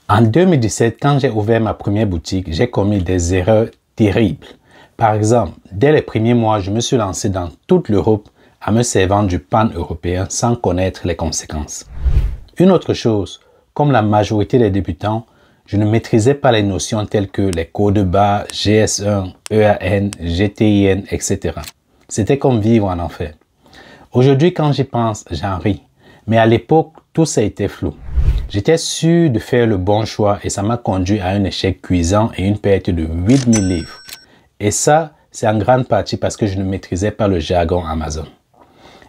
En 2017, quand j'ai ouvert ma première boutique, j'ai commis des erreurs terribles. Par exemple, dès les premiers mois, je me suis lancé dans toute l'Europe en me servant du pan-européen sans connaître les conséquences. Une autre chose, comme la majorité des débutants, je ne maîtrisais pas les notions telles que les codes barres, GS1, EAN, GTIN, etc. C'était comme vivre en enfer. Aujourd'hui, quand j'y pense, j'en ris. Mais à l'époque, tout ça était flou. J'étais sûr de faire le bon choix et ça m'a conduit à un échec cuisant et une perte de 8000 livres. Et ça, c'est en grande partie parce que je ne maîtrisais pas le jargon Amazon.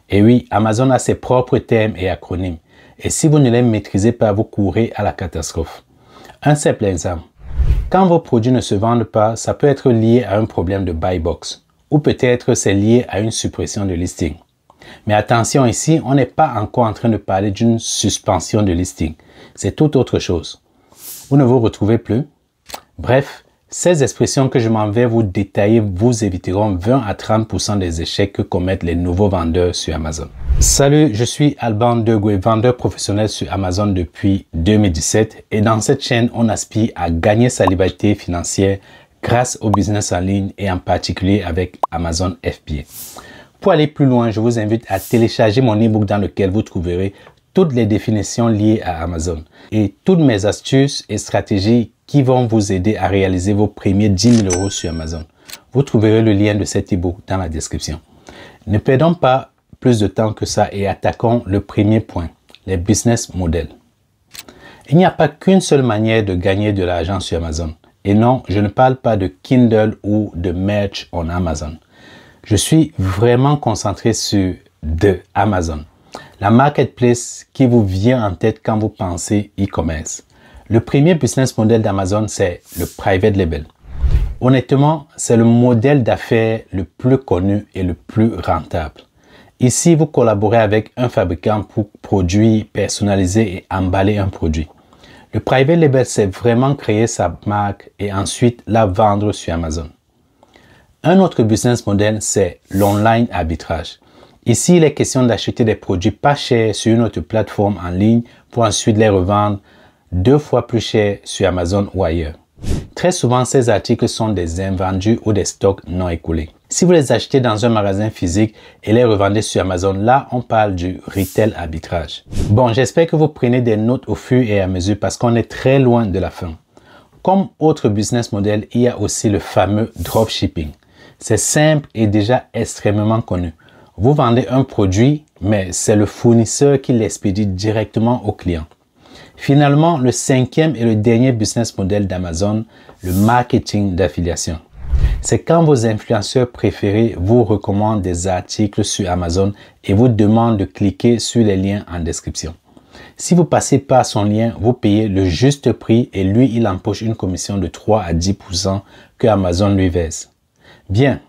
Et oui, Amazon a ses propres termes et acronymes. Et si vous ne les maîtrisez pas, vous courez à la catastrophe. Un simple exemple. Quand vos produits ne se vendent pas, ça peut être lié à un problème de buy box. Ou peut-être c'est lié à une suppression de listing. Mais attention ici, on n'est pas encore en train de parler d'une suspension de listing. C'est tout autre chose. Vous ne vous retrouvez plus? Bref, ces expressions que je m'en vais vous détailler vous éviteront 20 à 30% des échecs que commettent les nouveaux vendeurs sur Amazon. Salut, je suis Alban Degué, vendeur professionnel sur Amazon depuis 2017 et dans cette chaîne, on aspire à gagner sa liberté financière grâce au business en ligne et en particulier avec Amazon FBA. Pour aller plus loin, je vous invite à télécharger mon e-book dans lequel vous trouverez toutes les définitions liées à Amazon et toutes mes astuces et stratégies qui vont vous aider à réaliser vos premiers 10 000 € sur Amazon. Vous trouverez le lien de cet e-book dans la description. Ne perdons pas plus de temps que ça et attaquons le premier point, les business models. Il n'y a pas qu'une seule manière de gagner de l'argent sur Amazon. Et non, je ne parle pas de Kindle ou de merch on Amazon. Je suis vraiment concentré sur Amazon, la marketplace qui vous vient en tête quand vous pensez e-commerce. Le premier business model d'Amazon, c'est le private label. Honnêtement, c'est le modèle d'affaires le plus connu et le plus rentable. Ici, vous collaborez avec un fabricant pour produire, personnaliser et emballer un produit. Le private label, c'est vraiment créer sa marque et ensuite la vendre sur Amazon. Un autre business model, c'est l'online arbitrage. Ici, il est question d'acheter des produits pas chers sur une autre plateforme en ligne pour ensuite les revendre 2 fois plus cher sur Amazon ou ailleurs. Très souvent, ces articles sont des invendus ou des stocks non écoulés. Si vous les achetez dans un magasin physique et les revendez sur Amazon, là, on parle du retail arbitrage. Bon, j'espère que vous prenez des notes au fur et à mesure parce qu'on est très loin de la fin. Comme autre business model, il y a aussi le fameux dropshipping. C'est simple et déjà extrêmement connu. Vous vendez un produit, mais c'est le fournisseur qui l'expédie directement au client. Finalement, le cinquième et le dernier business model d'Amazon, le marketing d'affiliation. C'est quand vos influenceurs préférés vous recommandent des articles sur Amazon et vous demandent de cliquer sur les liens en description. Si vous passez par son lien, vous payez le juste prix et lui, il empoche une commission de 3 à 10% que Amazon lui verse. Bien,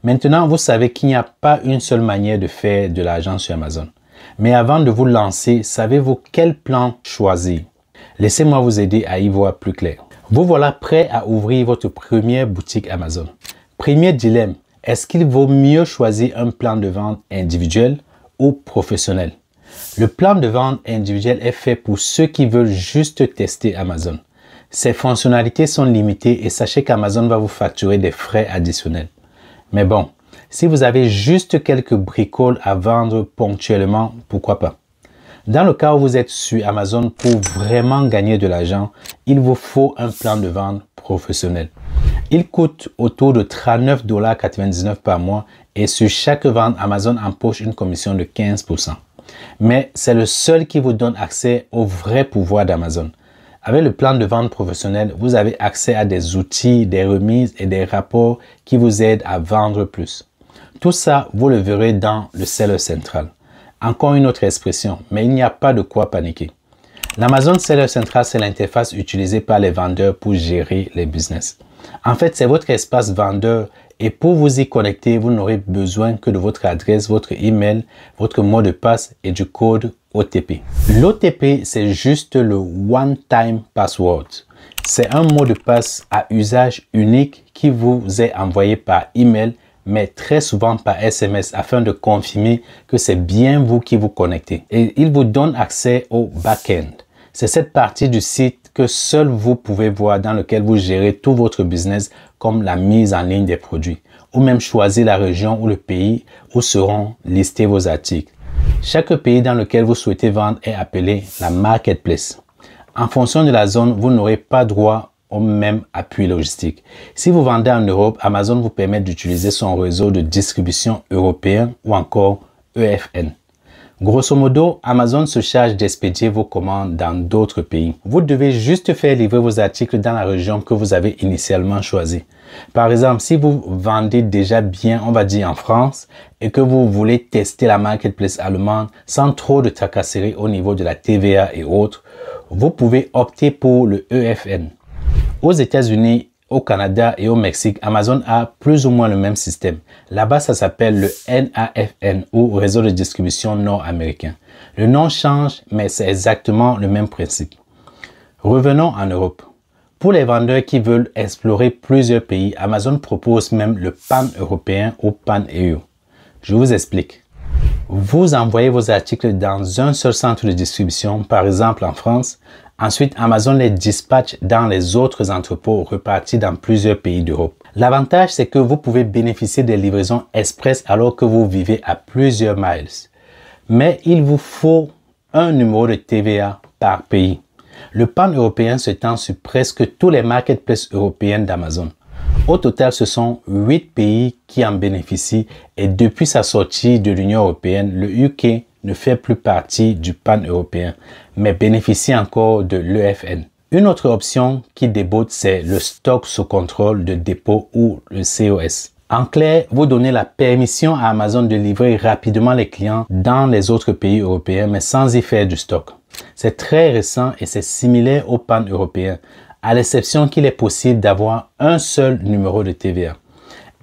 maintenant vous savez qu'il n'y a pas une seule manière de faire de l'argent sur Amazon. Mais avant de vous lancer, savez-vous quel plan choisir? Laissez-moi vous aider à y voir plus clair. Vous voilà prêt à ouvrir votre première boutique Amazon. Premier dilemme, est-ce qu'il vaut mieux choisir un plan de vente individuel ou professionnel? Le plan de vente individuel est fait pour ceux qui veulent juste tester Amazon. Ses fonctionnalités sont limitées et sachez qu'Amazon va vous facturer des frais additionnels. Mais bon, si vous avez juste quelques bricoles à vendre ponctuellement, pourquoi pas? Dans le cas où vous êtes sur Amazon pour vraiment gagner de l'argent, il vous faut un plan de vente professionnel. Il coûte autour de 39,99 $ par mois et sur chaque vente, Amazon empoche une commission de 15%. Mais c'est le seul qui vous donne accès au vrai pouvoir d'Amazon. Avec le plan de vente professionnel, vous avez accès à des outils, des remises et des rapports qui vous aident à vendre plus. Tout ça, vous le verrez dans le Seller Central. Encore une autre expression, mais il n'y a pas de quoi paniquer. L'Amazon Seller Central, c'est l'interface utilisée par les vendeurs pour gérer les business. En fait, c'est votre espace vendeur et pour vous y connecter, vous n'aurez besoin que de votre adresse, votre email, votre mot de passe et du code OTP. L'OTP, c'est juste le One Time Password. C'est un mot de passe à usage unique qui vous est envoyé par email, mais très souvent par SMS afin de confirmer que c'est bien vous qui vous connectez. Et il vous donne accès au back-end. C'est cette partie du site que seul vous pouvez voir, dans lequel vous gérez tout votre business, comme la mise en ligne des produits, ou même choisir la région ou le pays où seront listés vos articles. Chaque pays dans lequel vous souhaitez vendre est appelé la marketplace. En fonction de la zone, vous n'aurez pas droit au même appui logistique. Si vous vendez en Europe, Amazon vous permet d'utiliser son réseau de distribution européen ou encore EFN. Grosso modo, Amazon se charge d'expédier vos commandes dans d'autres pays. Vous devez juste faire livrer vos articles dans la région que vous avez initialement choisie. Par exemple, si vous vendez déjà bien, on va dire en France, et que vous voulez tester la marketplace allemande sans trop de tracasseries au niveau de la TVA et autres, vous pouvez opter pour le EFN. Aux États-Unis, au Canada et au Mexique, Amazon a plus ou moins le même système. Là-bas, ça s'appelle le NAFN ou Réseau de distribution nord-américain. Le nom change, mais c'est exactement le même principe. Revenons en Europe. Pour les vendeurs qui veulent explorer plusieurs pays, Amazon propose même le pan-européen ou pan-EU. Je vous explique. Vous envoyez vos articles dans un seul centre de distribution, par exemple en France. Ensuite, Amazon les dispatche dans les autres entrepôts repartis dans plusieurs pays d'Europe. L'avantage, c'est que vous pouvez bénéficier des livraisons express alors que vous vivez à plusieurs miles. Mais il vous faut un numéro de TVA par pays. Le pan-européen s'étend sur presque tous les marketplaces européennes d'Amazon. Au total, ce sont 8 pays qui en bénéficient et depuis sa sortie de l'Union européenne, le UK ne fait plus partie du pan-européen, mais bénéficie encore de l'EFN. Une autre option qui débute, c'est le stock sous contrôle de dépôt ou le COS. En clair, vous donnez la permission à Amazon de livrer rapidement les clients dans les autres pays européens, mais sans y faire du stock. C'est très récent et c'est similaire au pan-européen, à l'exception qu'il est possible d'avoir un seul numéro de TVA.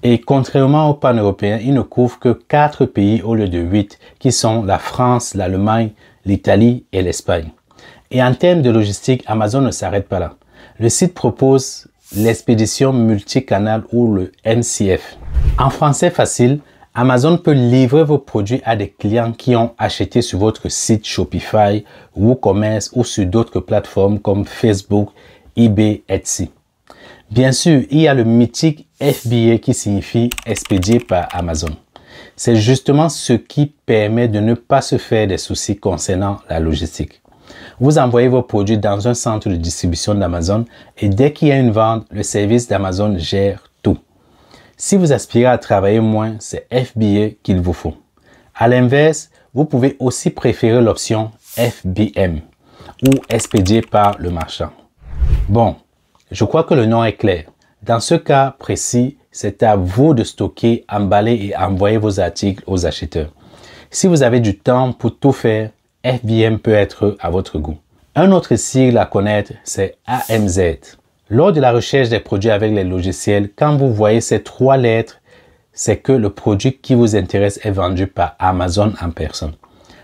Et contrairement au pan-européen, il ne couvre que 4 pays au lieu de 8, qui sont la France, l'Allemagne, l'Italie et l'Espagne. Et en termes de logistique, Amazon ne s'arrête pas là. Le site propose l'expédition multicanal ou le MCF. En français facile, Amazon peut livrer vos produits à des clients qui ont acheté sur votre site Shopify, WooCommerce ou sur d'autres plateformes comme Facebook, eBay, Etsy. Bien sûr, il y a le mythique FBA qui signifie expédié par Amazon. C'est justement ce qui permet de ne pas se faire des soucis concernant la logistique. Vous envoyez vos produits dans un centre de distribution d'Amazon et dès qu'il y a une vente, le service d'Amazon gère tout. Si vous aspirez à travailler moins, c'est FBA qu'il vous faut. À l'inverse, vous pouvez aussi préférer l'option FBM ou expédié par le marchand. Bon, je crois que le nom est clair. Dans ce cas précis, c'est à vous de stocker, emballer et envoyer vos articles aux acheteurs. Si vous avez du temps pour tout faire, FBM peut être à votre goût. Un autre sigle à connaître, c'est AMZ. Lors de la recherche des produits avec les logiciels, quand vous voyez ces 3 lettres, c'est que le produit qui vous intéresse est vendu par Amazon en personne.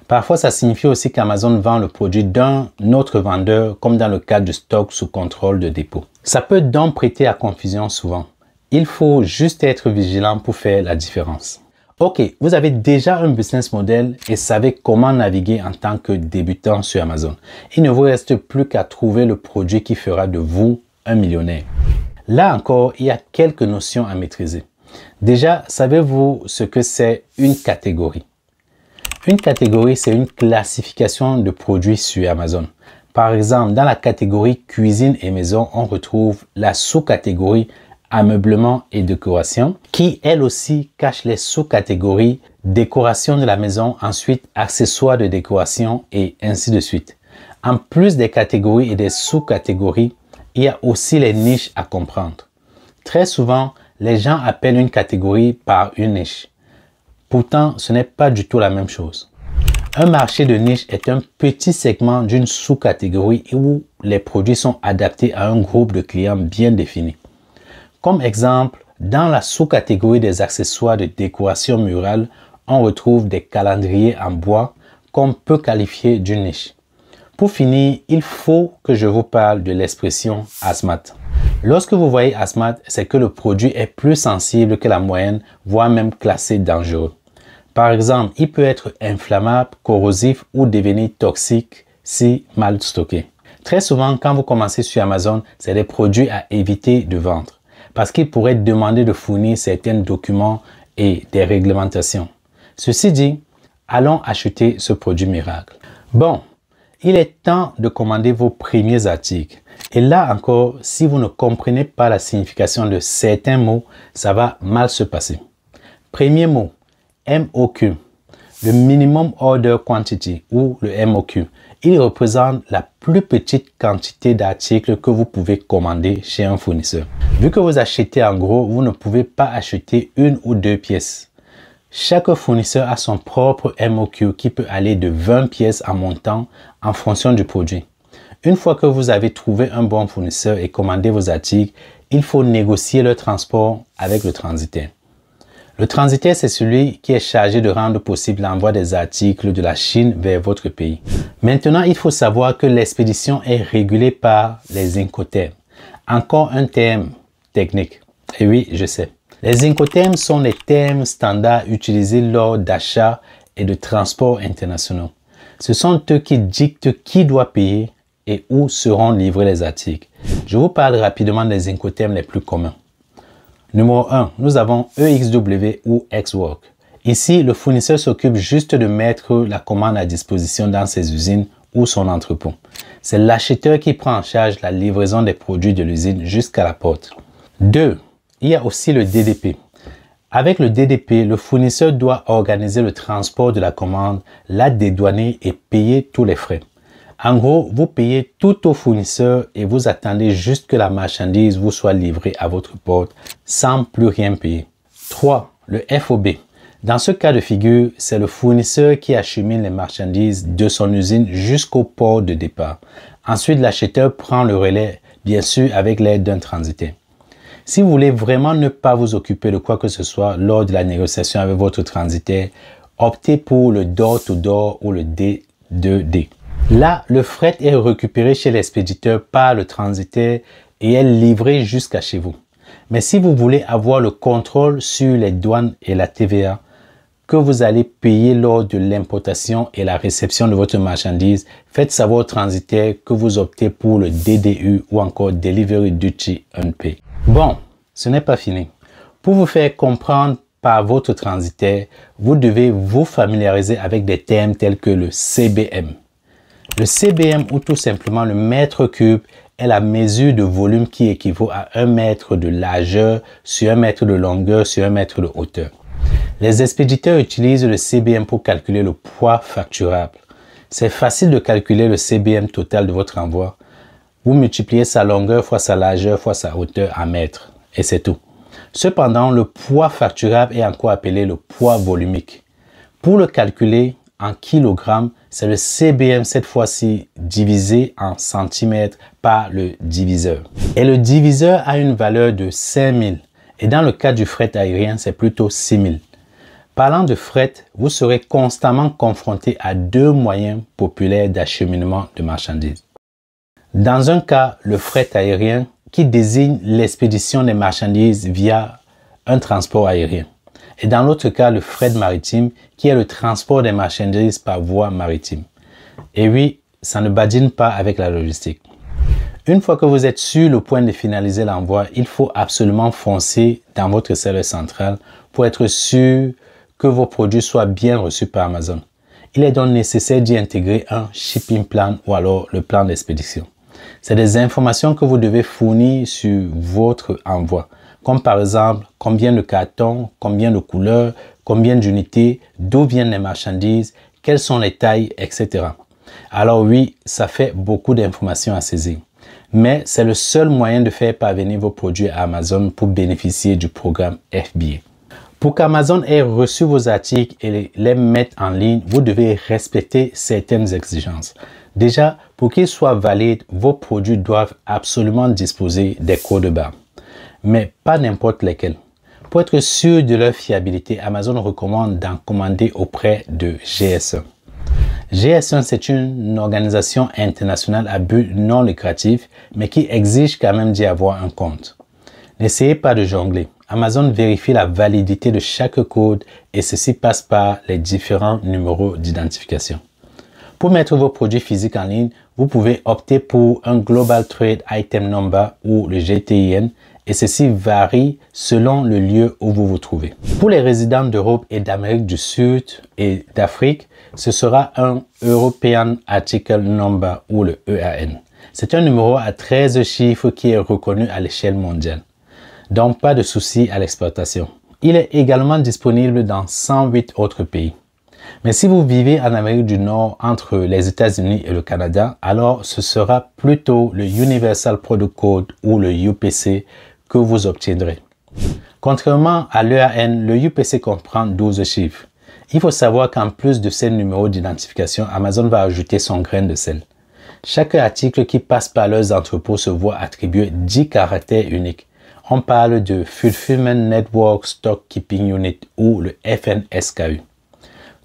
Parfois, ça signifie aussi qu'Amazon vend le produit d'un autre vendeur, comme dans le cas du stock sous contrôle de dépôt. Ça peut donc prêter à confusion souvent. Il faut juste être vigilant pour faire la différence. Ok, vous avez déjà un business model et savez comment naviguer en tant que débutant sur Amazon. Il ne vous reste plus qu'à trouver le produit qui fera de vous un millionnaire. Là encore, il y a quelques notions à maîtriser. Déjà, savez-vous ce que c'est une catégorie? Une catégorie, c'est une classification de produits sur Amazon. Par exemple, dans la catégorie cuisine et maison, on retrouve la sous-catégorie ameublement et décoration, qui elle aussi cache les sous-catégories décoration de la maison, ensuite accessoires de décoration et ainsi de suite. En plus des catégories et des sous-catégories, il y a aussi les niches à comprendre. Très souvent, les gens appellent une catégorie par une niche. Pourtant, ce n'est pas du tout la même chose. Un marché de niche est un petit segment d'une sous-catégorie où les produits sont adaptés à un groupe de clients bien défini. Comme exemple, dans la sous-catégorie des accessoires de décoration murale, on retrouve des calendriers en bois qu'on peut qualifier d'une niche. Pour finir, il faut que je vous parle de l'expression hazmat. Lorsque vous voyez hazmat, c'est que le produit est plus sensible que la moyenne, voire même classé dangereux. Par exemple, il peut être inflammable, corrosif ou devenir toxique si mal stocké. Très souvent, quand vous commencez sur Amazon, c'est des produits à éviter de vendre parce qu'ils pourraient demander de fournir certains documents et des réglementations. Ceci dit, allons acheter ce produit miracle. Bon, il est temps de commander vos premiers articles. Et là encore, si vous ne comprenez pas la signification de certains mots, ça va mal se passer. Premier mot, MOQ, le Minimum Order Quantity ou le MOQ. Il représente la plus petite quantité d'articles que vous pouvez commander chez un fournisseur. Vu que vous achetez en gros, vous ne pouvez pas acheter une ou deux pièces. Chaque fournisseur a son propre MOQ qui peut aller de 20 pièces en montant en fonction du produit. Une fois que vous avez trouvé un bon fournisseur et commandé vos articles, il faut négocier le transport avec le transitaire. Le transitaire, c'est celui qui est chargé de rendre possible l'envoi des articles de la Chine vers votre pays. Maintenant, il faut savoir que l'expédition est régulée par les Incoterms. Encore un terme technique. Et oui, je sais. Les Incoterms sont les termes standards utilisés lors d'achats et de transports internationaux. Ce sont eux qui dictent qui doit payer et où seront livrés les articles. Je vous parle rapidement des Incoterms les plus communs. Numéro 1, nous avons EXW ou Ex-Work. Ici, le fournisseur s'occupe juste de mettre la commande à disposition dans ses usines ou son entrepôt. C'est l'acheteur qui prend en charge la livraison des produits de l'usine jusqu'à la porte. 2. Il y a aussi le DDP. Avec le DDP, le fournisseur doit organiser le transport de la commande, la dédouaner et payer tous les frais. En gros, vous payez tout au fournisseur et vous attendez juste que la marchandise vous soit livrée à votre porte sans plus rien payer. 3. Le FOB. Dans ce cas de figure, c'est le fournisseur qui achemine les marchandises de son usine jusqu'au port de départ. Ensuite, l'acheteur prend le relais, bien sûr avec l'aide d'un transitaire. Si vous voulez vraiment ne pas vous occuper de quoi que ce soit lors de la négociation avec votre transitaire, optez pour le door-to-door ou le D2D. Là, le fret est récupéré chez l'expéditeur par le transitaire et est livré jusqu'à chez vous. Mais si vous voulez avoir le contrôle sur les douanes et la TVA que vous allez payer lors de l'importation et la réception de votre marchandise, faites savoir au transitaire que vous optez pour le DDU ou encore Delivery Duty Unpaid. Bon, ce n'est pas fini. Pour vous faire comprendre par votre transitaire, vous devez vous familiariser avec des termes tels que le CBM. Le CBM ou tout simplement le mètre cube est la mesure de volume qui équivaut à 1 mètre de largeur sur 1 mètre de longueur sur 1 mètre de hauteur. Les expéditeurs utilisent le CBM pour calculer le poids facturable. C'est facile de calculer le CBM total de votre envoi. Vous multipliez sa longueur fois sa largeur fois sa hauteur en mètres et c'est tout. Cependant, le poids facturable est encore appelé le poids volumique. Pour le calculer en kilogrammes, c'est le CBM cette fois-ci divisé en centimètres par le diviseur. Et le diviseur a une valeur de 5000 et dans le cas du fret aérien, c'est plutôt 6000. Parlant de fret, vous serez constamment confronté à deux moyens populaires d'acheminement de marchandises. Dans un cas, le fret aérien qui désigne l'expédition des marchandises via un transport aérien. Et dans l'autre cas, le fret maritime qui est le transport des marchandises par voie maritime. Et oui, ça ne badine pas avec la logistique. Une fois que vous êtes sur le point de finaliser l'envoi, il faut absolument foncer dans votre serveur central pour être sûr que vos produits soient bien reçus par Amazon. Il est donc nécessaire d'y intégrer un shipping plan ou alors le plan d'expédition. C'est des informations que vous devez fournir sur votre envoi, comme par exemple combien de cartons, combien de couleurs, combien d'unités, d'où viennent les marchandises, quelles sont les tailles, etc. Alors oui, ça fait beaucoup d'informations à saisir. Mais c'est le seul moyen de faire parvenir vos produits à Amazon pour bénéficier du programme FBA. Pour qu'Amazon ait reçu vos articles et les mette en ligne, vous devez respecter certaines exigences. Déjà, pour qu'ils soient valides, vos produits doivent absolument disposer des codes barres. Mais pas n'importe lesquels. Pour être sûr de leur fiabilité, Amazon recommande d'en commander auprès de GS1. GS1, c'est une organisation internationale à but non lucratif, mais qui exige quand même d'y avoir un compte. N'essayez pas de jongler. Amazon vérifie la validité de chaque code et ceci passe par les différents numéros d'identification. Pour mettre vos produits physiques en ligne, vous pouvez opter pour un Global Trade Item Number ou le GTIN et ceci varie selon le lieu où vous vous trouvez. Pour les résidents d'Europe et d'Amérique du Sud et d'Afrique, ce sera un European Article Number ou le EAN. C'est un numéro à 13 chiffres qui est reconnu à l'échelle mondiale. Donc pas de souci à l'exportation. Il est également disponible dans 108 autres pays. Mais si vous vivez en Amérique du Nord entre les États-Unis et le Canada, alors ce sera plutôt le Universal Product Code ou le UPC que vous obtiendrez. Contrairement à l'EAN, le UPC comprend 12 chiffres. Il faut savoir qu'en plus de ces numéros d'identification, Amazon va ajouter son grain de sel. Chaque article qui passe par leurs entrepôts se voit attribuer 10 caractères uniques. On parle de Fulfillment Network Stock Keeping Unit ou le FNSKU.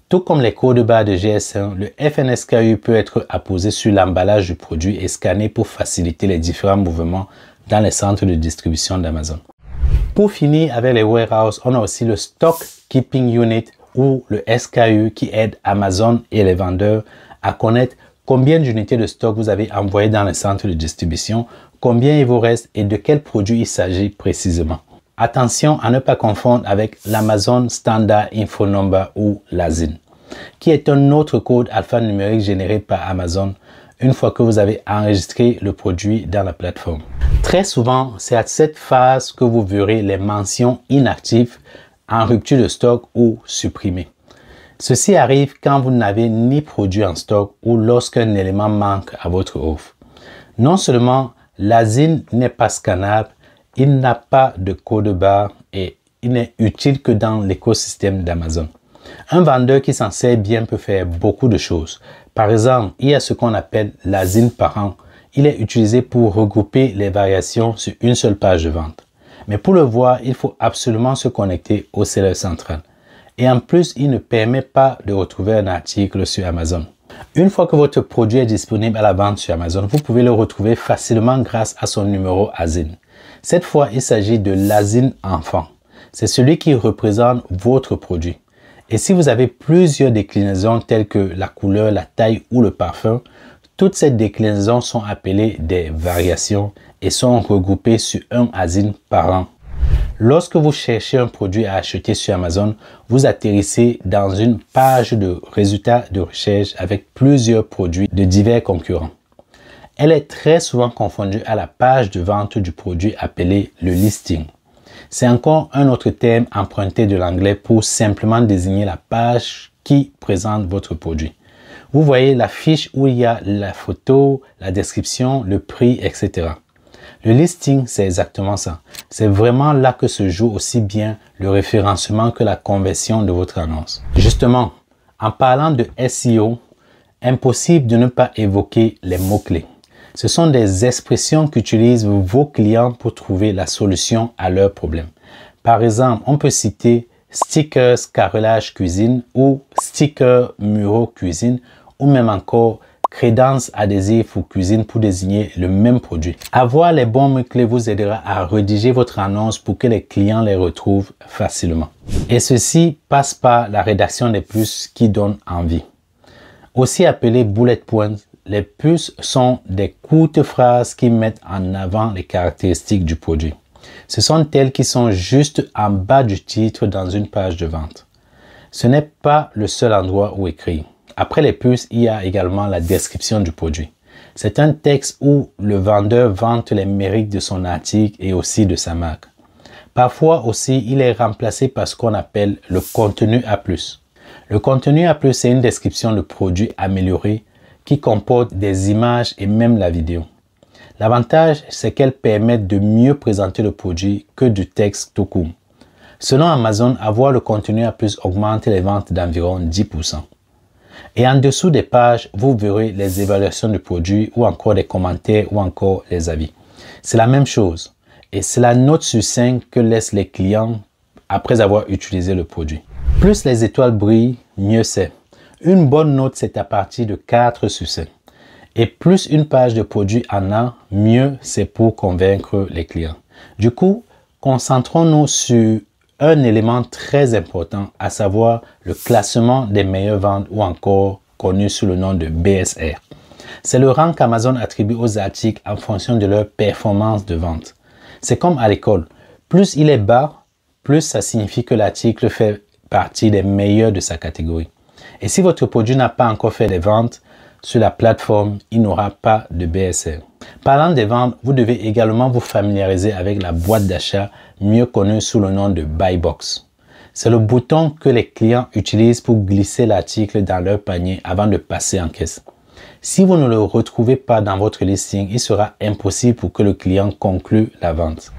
Tout comme les codes barres de GS1, le FNSKU peut être apposé sur l'emballage du produit et scanné pour faciliter les différents mouvements dans les centres de distribution d'Amazon. Pour finir avec les warehouses, on a aussi le Stock Keeping Unit ou le SKU qui aide Amazon et les vendeurs à connaître combien d'unités de stock vous avez envoyées dans les centres de distribution, combien il vous reste et de quel produit il s'agit précisément. Attention à ne pas confondre avec l'Amazon Standard Info Number ou l'ASIN, qui est un autre code alphanumérique généré par Amazon une fois que vous avez enregistré le produit dans la plateforme. Très souvent, c'est à cette phase que vous verrez les mentions inactives, en rupture de stock ou supprimées. Ceci arrive quand vous n'avez ni produit en stock ou lorsqu'un élément manque à votre offre. Non seulement l'ASIN n'est pas scannable, il n'a pas de code barre et il n'est utile que dans l'écosystème d'Amazon. Un vendeur qui s'en sert bien peut faire beaucoup de choses. Par exemple, il y a ce qu'on appelle l'ASIN parent. Il est utilisé pour regrouper les variations sur une seule page de vente. Mais pour le voir, il faut absolument se connecter au seller central. Et en plus, il ne permet pas de retrouver un article sur Amazon. Une fois que votre produit est disponible à la vente sur Amazon, vous pouvez le retrouver facilement grâce à son numéro ASIN. Cette fois, il s'agit de l'ASIN enfant. C'est celui qui représente votre produit. Et si vous avez plusieurs déclinaisons telles que la couleur, la taille ou le parfum, toutes ces déclinaisons sont appelées des variations et sont regroupées sur un ASIN parent. Lorsque vous cherchez un produit à acheter sur Amazon, vous atterrissez dans une page de résultats de recherche avec plusieurs produits de divers concurrents. Elle est très souvent confondue à la page de vente du produit appelée le listing. C'est encore un autre terme emprunté de l'anglais pour simplement désigner la page qui présente votre produit. Vous voyez la fiche où il y a la photo, la description, le prix, etc. Le listing, c'est exactement ça. C'est vraiment là que se joue aussi bien le référencement que la conversion de votre annonce. Justement, en parlant de SEO, impossible de ne pas évoquer les mots-clés. Ce sont des expressions qu'utilisent vos clients pour trouver la solution à leurs problèmes. Par exemple, on peut citer stickers carrelage cuisine ou stickers muraux cuisine ou même encore crédence adhésif ou cuisine pour désigner le même produit. Avoir les bons mots-clés vous aidera à rédiger votre annonce pour que les clients les retrouvent facilement. Et ceci passe par la rédaction des puces qui donnent envie. Aussi appelées bullet points, les puces sont des courtes phrases qui mettent en avant les caractéristiques du produit. Ce sont elles qui sont juste en bas du titre dans une page de vente. Ce n'est pas le seul endroit où écrire. Après les puces, il y a également la description du produit. C'est un texte où le vendeur vante les mérites de son article et aussi de sa marque. Parfois aussi, il est remplacé par ce qu'on appelle le contenu A+. Le contenu A+, c'est une description de produit amélioré qui comporte des images et même la vidéo. L'avantage, c'est qu'elles permettent de mieux présenter le produit que du texte tout court. Selon Amazon, avoir le contenu A+ augmente les ventes d'environ 10%. Et en dessous des pages, vous verrez les évaluations du produit ou encore des commentaires ou encore les avis. C'est la même chose et c'est la note sur 5 que laissent les clients après avoir utilisé le produit. Plus les étoiles brillent, mieux c'est. Une bonne note, c'est à partir de 4 sur 5. Et plus une page de produit en a, mieux c'est pour convaincre les clients. Du coup, concentrons-nous sur un élément très important, à savoir le classement des meilleures ventes ou encore connu sous le nom de BSR. C'est le rang qu'Amazon attribue aux articles en fonction de leur performance de vente. C'est comme à l'école. Plus il est bas, plus ça signifie que l'article fait partie des meilleurs de sa catégorie. Et si votre produit n'a pas encore fait des ventes sur la plateforme, il n'aura pas de BSR. Parlant des ventes, vous devez également vous familiariser avec la boîte d'achat, mieux connue sous le nom de Buy Box. C'est le bouton que les clients utilisent pour glisser l'article dans leur panier avant de passer en caisse. Si vous ne le retrouvez pas dans votre listing, il sera impossible pour que le client conclue la vente.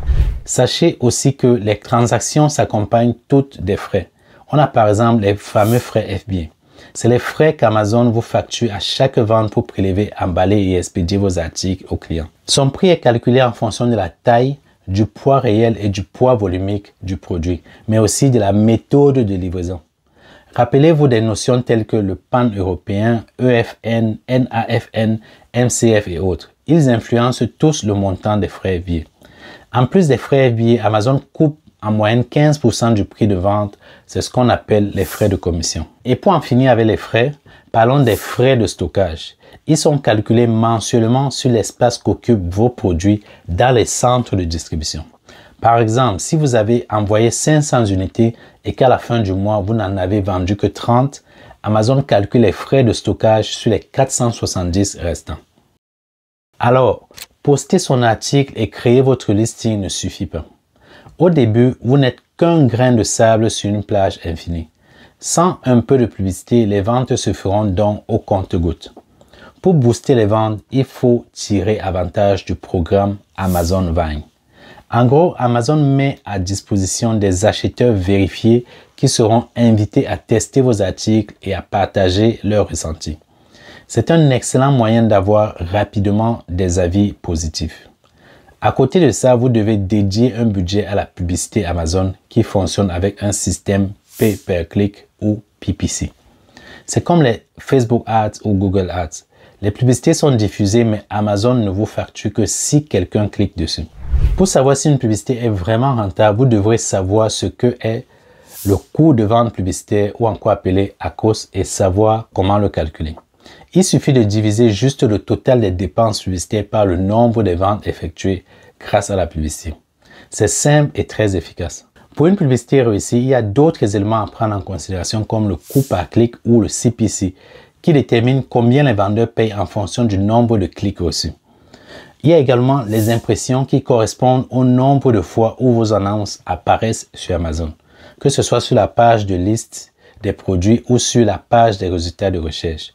Sachez aussi que les transactions s'accompagnent toutes des frais. On a par exemple les fameux frais FBA. C'est les frais qu'Amazon vous facture à chaque vente pour prélever, emballer et expédier vos articles aux clients. Son prix est calculé en fonction de la taille, du poids réel et du poids volumique du produit, mais aussi de la méthode de livraison. Rappelez-vous des notions telles que le pan-européen, EFN, NAFN, MCF et autres. Ils influencent tous le montant des frais FBA. En plus des frais FBA, Amazon coupe en moyenne 15% du prix de vente, c'est ce qu'on appelle les frais de commission. Et pour en finir avec les frais, parlons des frais de stockage. Ils sont calculés mensuellement sur l'espace qu'occupent vos produits dans les centres de distribution. Par exemple, si vous avez envoyé 500 unités et qu'à la fin du mois, vous n'en avez vendu que 30, Amazon calcule les frais de stockage sur les 470 restants. Alors, poster son article et créer votre listing ne suffit pas. Au début, vous n'êtes qu'un grain de sable sur une plage infinie. Sans un peu de publicité, les ventes se feront donc au compte-gouttes. Pour booster les ventes, il faut tirer avantage du programme Amazon Vine. En gros, Amazon met à disposition des acheteurs vérifiés qui seront invités à tester vos articles et à partager leurs ressentis. C'est un excellent moyen d'avoir rapidement des avis positifs. À côté de ça, vous devez dédier un budget à la publicité Amazon qui fonctionne avec un système pay-per-click ou PPC. C'est comme les Facebook Ads ou Google Ads. Les publicités sont diffusées, mais Amazon ne vous facture que si quelqu'un clique dessus. Pour savoir si une publicité est vraiment rentable, vous devrez savoir ce que est le coût de vente publicitaire ou encore appelé ACOS et savoir comment le calculer. Il suffit de diviser juste le total des dépenses publicitaires par le nombre de ventes effectuées grâce à la publicité. C'est simple et très efficace. Pour une publicité réussie, il y a d'autres éléments à prendre en considération comme le coût par clic ou le CPC qui détermine combien les vendeurs payent en fonction du nombre de clics reçus. Il y a également les impressions qui correspondent au nombre de fois où vos annonces apparaissent sur Amazon, que ce soit sur la page de liste des produits ou sur la page des résultats de recherche.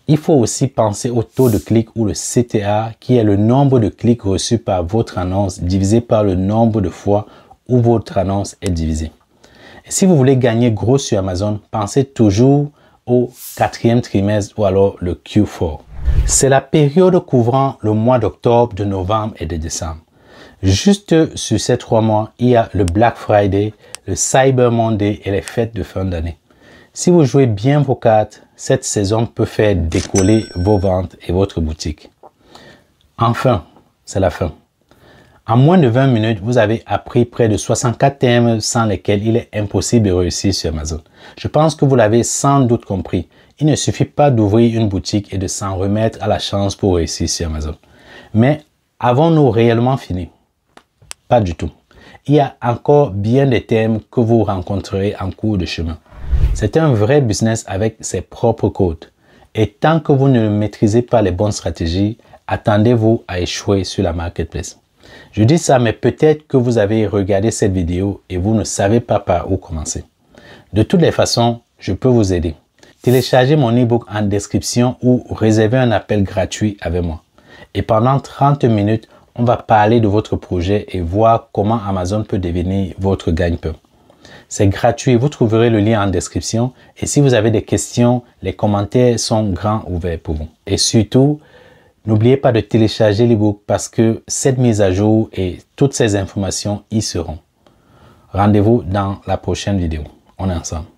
Il faut aussi penser au taux de clic ou le CTA qui est le nombre de clics reçus par votre annonce divisé par le nombre de fois où votre annonce est divisée. Et si vous voulez gagner gros sur Amazon, pensez toujours au 4e trimestre ou alors le Q4. C'est la période couvrant le mois d'octobre, de novembre et de décembre. Juste sur ces 3 mois, il y a le Black Friday, le Cyber Monday et les fêtes de fin d'année. Si vous jouez bien vos cartes, cette saison peut faire décoller vos ventes et votre boutique. Enfin, c'est la fin. En moins de 20 minutes, vous avez appris près de 64 thèmes sans lesquels il est impossible de réussir sur Amazon. Je pense que vous l'avez sans doute compris. Il ne suffit pas d'ouvrir une boutique et de s'en remettre à la chance pour réussir sur Amazon. Mais avons-nous réellement fini? Pas du tout. Il y a encore bien des thèmes que vous rencontrerez en cours de chemin. C'est un vrai business avec ses propres codes. Et tant que vous ne maîtrisez pas les bonnes stratégies, attendez-vous à échouer sur la marketplace. Je dis ça, mais peut-être que vous avez regardé cette vidéo et vous ne savez pas par où commencer. De toutes les façons, je peux vous aider. Téléchargez mon e-book en description ou réservez un appel gratuit avec moi. Et pendant 30 minutes, on va parler de votre projet et voir comment Amazon peut devenir votre gagne-pain. C'est gratuit, vous trouverez le lien en description et si vous avez des questions, les commentaires sont grands ouverts pour vous. Et surtout, n'oubliez pas de télécharger l'e-book parce que cette mise à jour et toutes ces informations y seront. Rendez-vous dans la prochaine vidéo. On est ensemble.